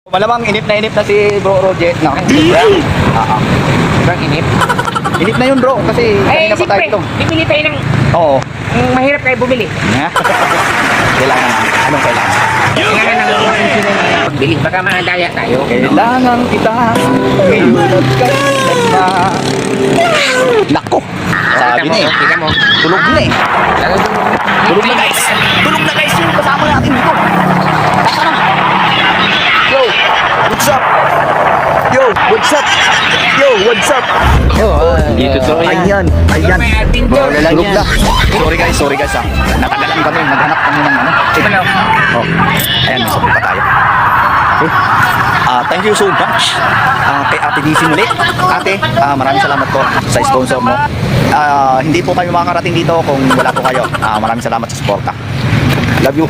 Malamang inip na si Bro Roger. No? Sobrang inip. Inip na yun bro, kasi kanina pa tayo ito. Bibili tayo ng Oo. mahirap kayo bumili. Kailangan na. Anong kailangan? Kailangan ng insurance na pagbili. Baka mahadaya tayo. Kailangan kita ngayon at kailan na. Nako! Sabi na eh. Kita mo. Tulog na eh. Tulog na guys! Tulog na guys yung kasama natin dito. Tara na. Yo! What's up? Yo! What's up? Yo! What's up? Dito to Ayan! Ayan! Tulog na. Sorry guys ha. Natagalan kami. Naghanap kami ng ano. Oh. Ayan, may sabi pa tayo. Okay. Thank you so much kay Ate DC muli. Ate, maraming salamat po sa sponsor mo. Hindi po kayo makakarating dito kung wala po kayo. Maraming salamat sa suporta. Love you.